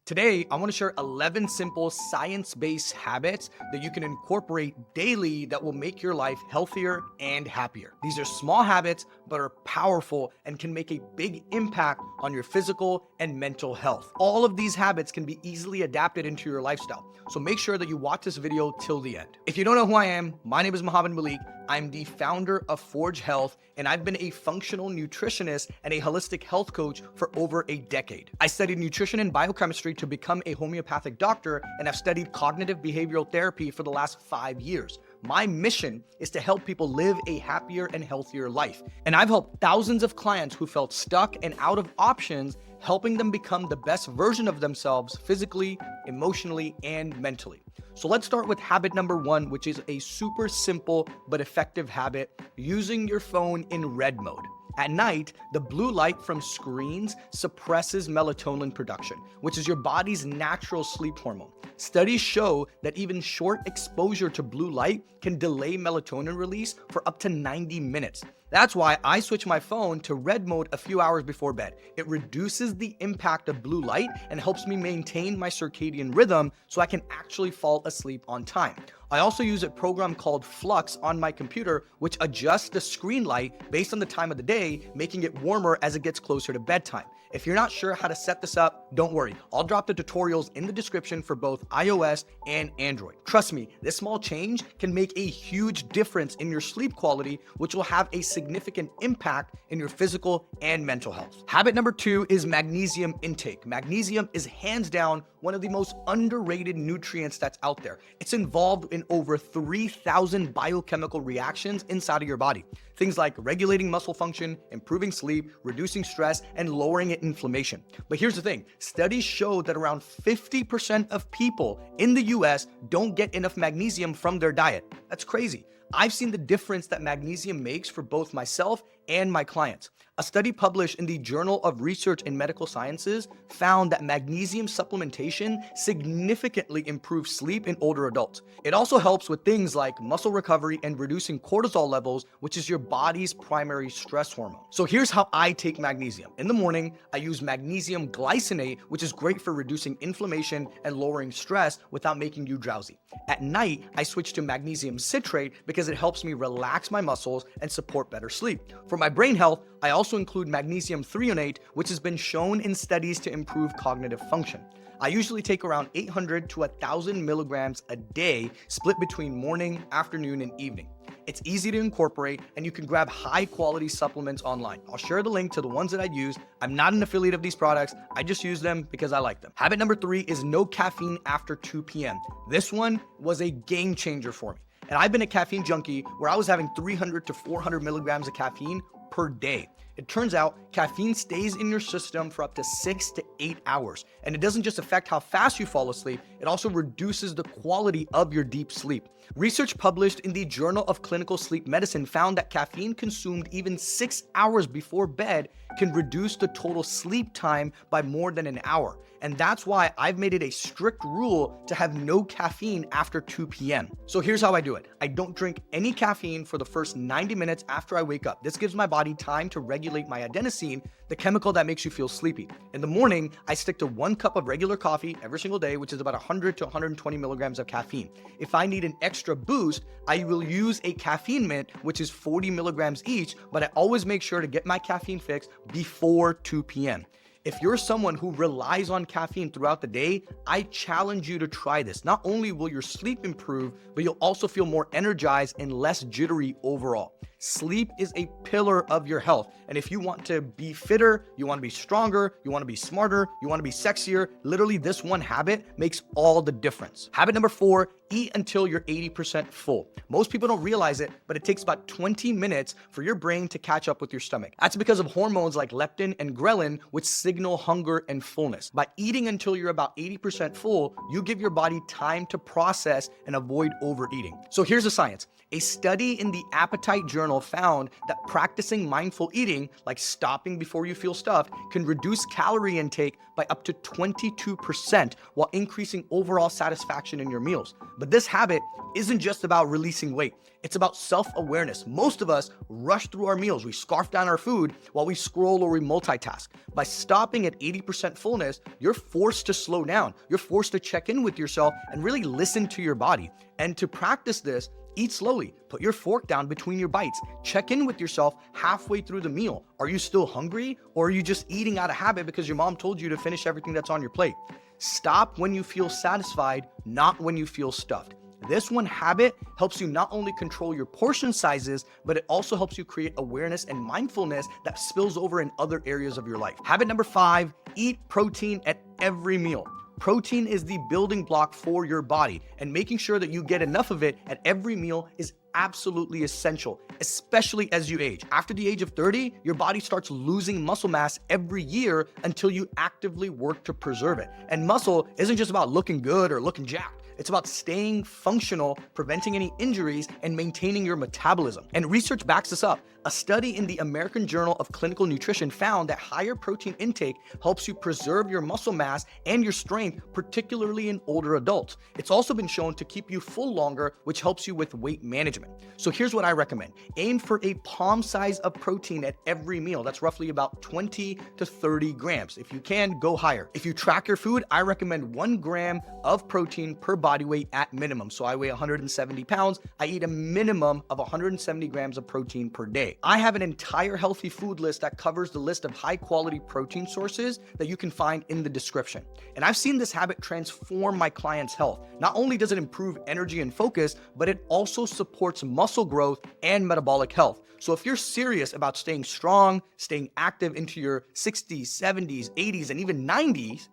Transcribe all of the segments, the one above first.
Today, I want to share 11 simple science-based habits that you can incorporate daily that will make your life healthier and happier. These are small habits, but are powerful and can make a big impact on your physical and mental health. All of these habits can be easily adapted into your lifestyle, so make sure that you watch this video till the end. If you don't know who I am, my name is Mohammed Malik. I'm the founder of Forge Health, and I've been a functional nutritionist and a holistic health coach for over a decade. I studied nutrition and biochemistry to become a homeopathic doctor, and I've studied cognitive behavioral therapy for the last 5 years. My mission is to help people live a happier and healthier life. And I've helped thousands of clients who felt stuck and out of options, helping them become the best version of themselves physically, emotionally, and mentally. So let's start with habit number 1, which is a super simple but effective habit: using your phone in red mode. At night, the blue light from screens suppresses melatonin production, which is your body's natural sleep hormone. Studies show that even short exposure to blue light can delay melatonin release for up to 90 minutes. That's why I switch my phone to red mode a few hours before bed. It reduces the impact of blue light and helps me maintain my circadian rhythm so I can actually fall asleep on time. I also use a program called Flux on my computer, which adjusts the screen light based on the time of the day, making it warmer as it gets closer to bedtime. If you're not sure how to set this up, don't worry. I'll drop the tutorials in the description for both iOS and Android. Trust me, this small change can make a huge difference in your sleep quality, which will have a significant impact in your physical and mental health. Habit number 2 is magnesium intake. Magnesium is hands down one of the most underrated nutrients that's out there. It's involved in over 3,000 biochemical reactions inside of your body. Things like regulating muscle function, improving sleep, reducing stress, and lowering inflammation. But here's the thing, studies show that around 50% of people in the US don't get enough magnesium from their diet. That's crazy. I've seen the difference that magnesium makes for both myself and my clients. A study published in the Journal of Research in Medical Sciences found that magnesium supplementation significantly improves sleep in older adults. It also helps with things like muscle recovery and reducing cortisol levels, which is your body's primary stress hormone. So here's how I take magnesium. In the morning, I use magnesium glycinate, which is great for reducing inflammation and lowering stress without making you drowsy. At night, I switch to magnesium citrate because it helps me relax my muscles and support better sleep. For my brain health, I also include magnesium threonate, which has been shown in studies to improve cognitive function. I usually take around 800 to 1,000 milligrams a day, split between morning, afternoon, and evening. It's easy to incorporate, and you can grab high-quality supplements online. I'll share the link to the ones that I use. I'm not an affiliate of these products. I just use them because I like them. Habit number 3 is no caffeine after 2 p.m. This one was a game changer for me. And I've been a caffeine junkie where I was having 300 to 400 milligrams of caffeine per day. It turns out caffeine stays in your system for up to 6 to 8 hours. And it doesn't just affect how fast you fall asleep, it also reduces the quality of your deep sleep. Research published in the Journal of Clinical Sleep Medicine found that caffeine consumed even 6 hours before bed can reduce the total sleep time by more than an hour. And that's why I've made it a strict rule to have no caffeine after 2 p.m. So here's how I do it. I don't drink any caffeine for the first 90 minutes after I wake up. This gives my body time to regulate my adenosine, the chemical that makes you feel sleepy. In the morning, I stick to 1 cup of regular coffee every single day, which is about 100 to 120 milligrams of caffeine. If I need an extra boost, I will use a caffeine mint, which is 40 milligrams each, but I always make sure to get my caffeine fix before 2 p.m. If you're someone who relies on caffeine throughout the day, I challenge you to try this. Not only will your sleep improve, but you'll also feel more energized and less jittery overall. Sleep is a pillar of your health. And if you want to be fitter, you want to be stronger, you want to be smarter, you want to be sexier, literally this one habit makes all the difference. Habit number 4, eat until you're 80% full. Most people don't realize it, but it takes about 20 minutes for your brain to catch up with your stomach. That's because of hormones like leptin and ghrelin, which signal hunger and fullness. By eating until you're about 80% full, you give your body time to process and avoid overeating. So here's the science. A study in the Appetite Journal Journal found that practicing mindful eating, like stopping before you feel stuffed, can reduce calorie intake by up to 22% while increasing overall satisfaction in your meals. But this habit isn't just about releasing weight. It's about self-awareness. Most of us rush through our meals. We scarf down our food while we scroll or we multitask. By stopping at 80% fullness, you're forced to slow down. You're forced to check in with yourself and really listen to your body. And to practice this, eat slowly. Put your fork down between your bites. Check in with yourself halfway through the meal. Are you still hungry, or are you just eating out of habit because your mom told you to finish everything that's on your plate? Stop when you feel satisfied, not when you feel stuffed. This one habit helps you not only control your portion sizes, but it also helps you create awareness and mindfulness that spills over in other areas of your life. Habit number 5, eat protein at every meal. Protein is the building block for your body, and making sure that you get enough of it at every meal is absolutely essential, especially as you age. After the age of 30, your body starts losing muscle mass every year until you actively work to preserve it. And muscle isn't just about looking good or looking jacked. It's about staying functional, preventing any injuries, and maintaining your metabolism. And research backs this up. A study in the American Journal of Clinical Nutrition found that higher protein intake helps you preserve your muscle mass and your strength, particularly in older adults. It's also been shown to keep you full longer, which helps you with weight management. So here's what I recommend. Aim for a palm size of protein at every meal. That's roughly about 20 to 30 grams. If you can, go higher. If you track your food, I recommend 1 gram of protein per body weight at minimum. So I weigh 170 pounds. I eat a minimum of 170 grams of protein per day. I have an entire healthy food list that covers the list of high quality protein sources that you can find in the description. And I've seen this habit transform my clients' health. Not only does it improve energy and focus, but it also supports muscle growth and metabolic health. So if you're serious about staying strong, staying active into your 60s, 70s, 80s, and even 90s,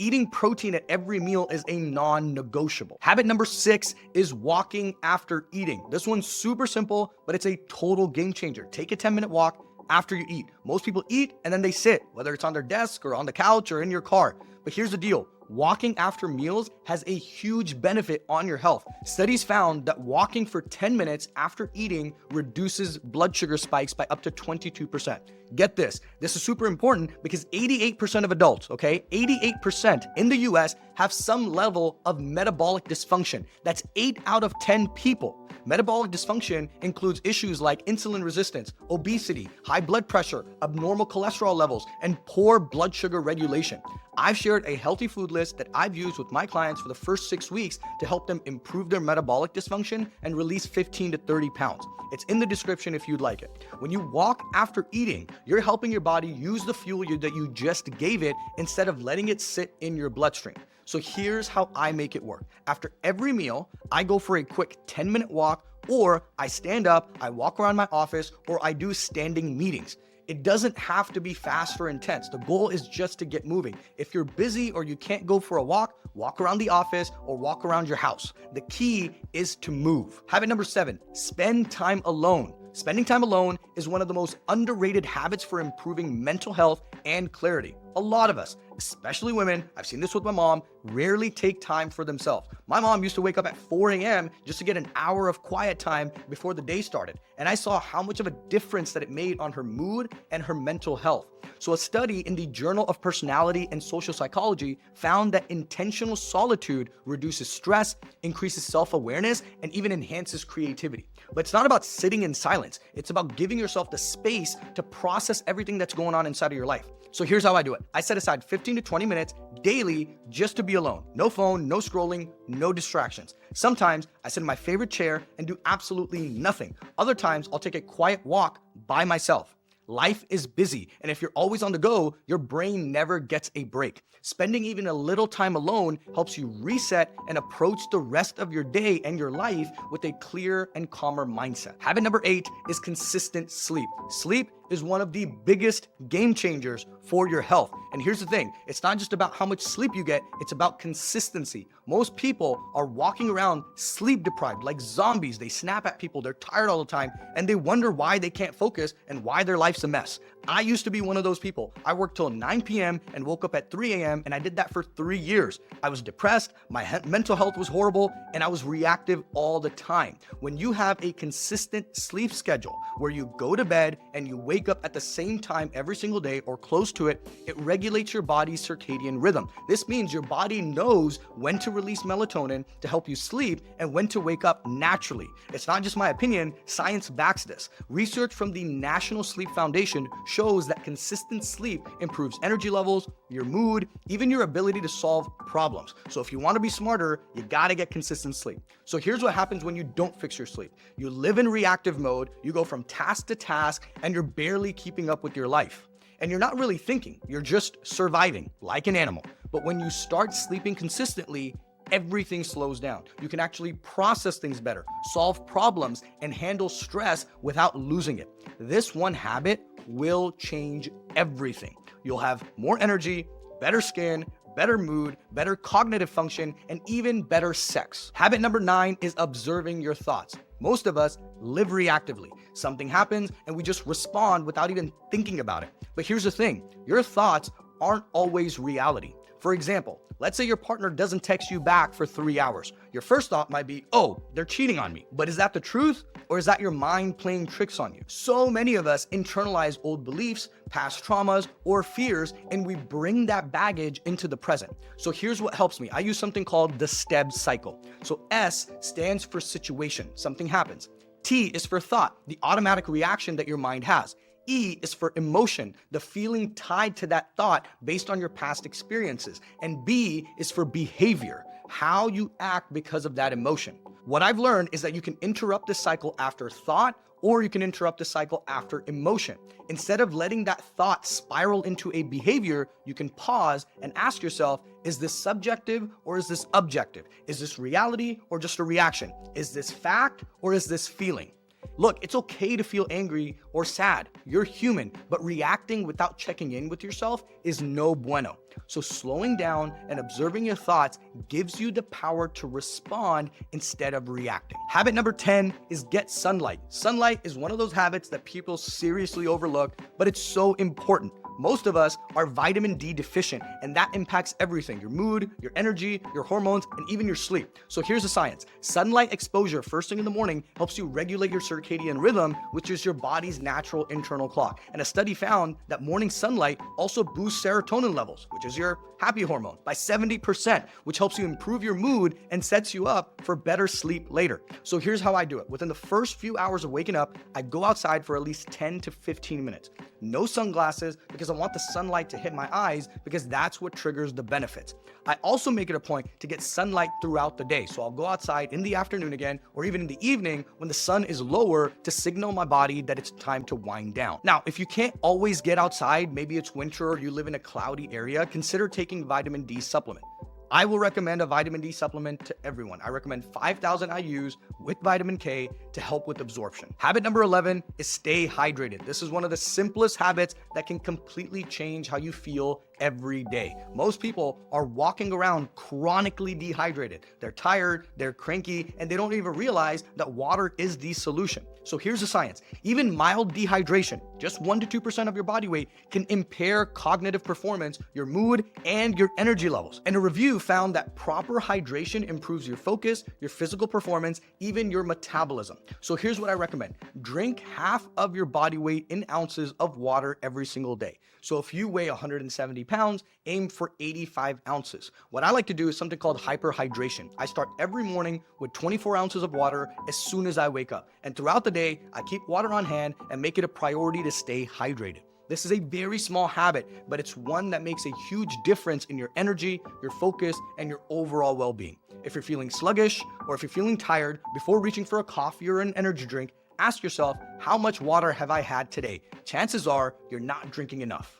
eating protein at every meal is a non-negotiable. Habit number 6 is walking after eating. This one's super simple, but it's a total game changer. Take a 10-minute walk after you eat. Most people eat and then they sit, whether it's on their desk or on the couch or in your car. But here's the deal. Walking after meals has a huge benefit on your health. Studies found that walking for 10 minutes after eating reduces blood sugar spikes by up to 22%. Get this is super important because 88% of adults, 88% in the US have some level of metabolic dysfunction. That's 8 out of 10 people. Metabolic dysfunction includes issues like insulin resistance, obesity, high blood pressure, abnormal cholesterol levels, and poor blood sugar regulation. I've shared a healthy food list that I've used with my clients for the first 6 weeks to help them improve their metabolic dysfunction and release 15 to 30 pounds. It's in the description if you'd like it. When you walk after eating, you're helping your body use the fuel that you just gave it instead of letting it sit in your bloodstream. So here's how I make it work. After every meal, I go for a quick 10-minute walk, or I stand up, I walk around my office, or I do standing meetings. It doesn't have to be fast or intense. The goal is just to get moving. If you're busy or you can't go for a walk around the office or walk around your house. The key is to move. Habit number 7, spend time alone. Spending time alone is one of the most underrated habits for improving mental health and clarity. A lot of us, especially women, I've seen this with my mom, rarely take time for themselves. My mom used to wake up at 4 a.m. just to get an hour of quiet time before the day started. And I saw how much of a difference that it made on her mood and her mental health. So a study in the Journal of Personality and Social Psychology found that intentional solitude reduces stress, increases self-awareness, and even enhances creativity. But it's not about sitting in silence. It's about giving yourself the space to process everything that's going on inside of your life. So here's how I do it. I set aside 15 to 20 minutes daily just to be alone. No phone, no scrolling, no distractions. Sometimes I sit in my favorite chair and do absolutely nothing. Other times I'll take a quiet walk by myself. Life is busy, and if you're always on the go, your brain never gets a break. Spending even a little time alone helps you reset and approach the rest of your day and your life with a clear and calmer mindset. Habit number 8 is consistent sleep. Sleep is one of the biggest game changers for your health. And here's the thing, it's not just about how much sleep you get, it's about consistency. Most people are walking around sleep deprived like zombies. They snap at people, they're tired all the time, and they wonder why they can't focus and why their life's a mess. I used to be one of those people. I worked till 9 p.m. and woke up at 3 a.m. and I did that for 3 years. I was depressed, my mental health was horrible, and I was reactive all the time. When you have a consistent sleep schedule where you go to bed and you wake up at the same time every single day or close to it, it regulates your body's circadian rhythm. This means your body knows when to release melatonin to help you sleep and when to wake up naturally. It's not just my opinion, science backs this. Research from the National Sleep Foundation shows that consistent sleep improves energy levels, your mood, even your ability to solve problems. So if you want to be smarter, you got to get consistent sleep. So here's what happens when you don't fix your sleep. You live in reactive mode, you go from task to task, and you're barely keeping up with your life. And you're not really thinking, you're just surviving like an animal. But when you start sleeping consistently, everything slows down. You can actually process things better, solve problems, and handle stress without losing it. This one habit will change everything. You'll have more energy, better skin, better mood, better cognitive function, and even better sex. Habit number 9 is observing your thoughts. Most of us live reactively. Something happens and we just respond without even thinking about it. But here's the thing, your thoughts aren't always reality. For example, let's say your partner doesn't text you back for 3 hours. Your first thought might be, oh, they're cheating on me. But is that the truth? Or is that your mind playing tricks on you? So many of us internalize old beliefs, past traumas, or fears, and we bring that baggage into the present. So here's what helps me. I use something called the STEB cycle. So S stands for situation, something happens. T is for thought, the automatic reaction that your mind has. E is for emotion, the feeling tied to that thought based on your past experiences. And B is for behavior, how you act because of that emotion. What I've learned is that you can interrupt the cycle after thought, or you can interrupt the cycle after emotion. Instead of letting that thought spiral into a behavior, you can pause and ask yourself, is this subjective or is this objective? Is this reality or just a reaction? Is this fact or is this feeling? Look, it's okay to feel angry or sad. You're human, but reacting without checking in with yourself is no bueno. So slowing down and observing your thoughts gives you the power to respond instead of reacting. Habit number 10 is get sunlight. Sunlight is one of those habits that people seriously overlook, but it's so important. Most of us are vitamin D deficient, and that impacts everything, your mood, your energy, your hormones, and even your sleep. So here's the science. Sunlight exposure first thing in the morning helps you regulate your circadian rhythm, which is your body's natural internal clock. And a study found that morning sunlight also boosts serotonin levels, which is your happy hormone, by 70%, which helps you improve your mood and sets you up for better sleep later. So here's how I do it. Within the first few hours of waking up, I go outside for at least 10 to 15 minutes. No sunglasses, because I want the sunlight to hit my eyes, because that's what triggers the benefits. I also make it a point to get sunlight throughout the day. So I'll go outside in the afternoon again, or even in the evening when the sun is lower, to signal my body that it's time to wind down. Now, if you can't always get outside, maybe it's winter or you live in a cloudy area, consider taking vitamin D supplement. I will recommend a vitamin D supplement to everyone. I recommend 5,000 IUs with vitamin K to help with absorption. Habit number 11 is stay hydrated. This is one of the simplest habits that can completely change how you feel every day. Most people are walking around chronically dehydrated. They're tired, they're cranky, and they don't even realize that water is the solution. So here's the science. Even mild dehydration, just 1 to 2% of your body weight, can impair cognitive performance, your mood, and your energy levels. And a review found that proper hydration improves your focus, your physical performance, even your metabolism. So here's what I recommend. Drink half of your body weight in ounces of water every single day. So if you weigh 170 pounds, aim for 85 ounces. What I like to do is something called hyperhydration. I start every morning with 24 ounces of water as soon as I wake up. And throughout the day, I keep water on hand and make it a priority to stay hydrated. This is a very small habit, but it's one that makes a huge difference in your energy, your focus, and your overall well-being. If you're feeling sluggish or if you're feeling tired, before reaching for a coffee or an energy drink, ask yourself, how much water have I had today? Chances are you're not drinking enough.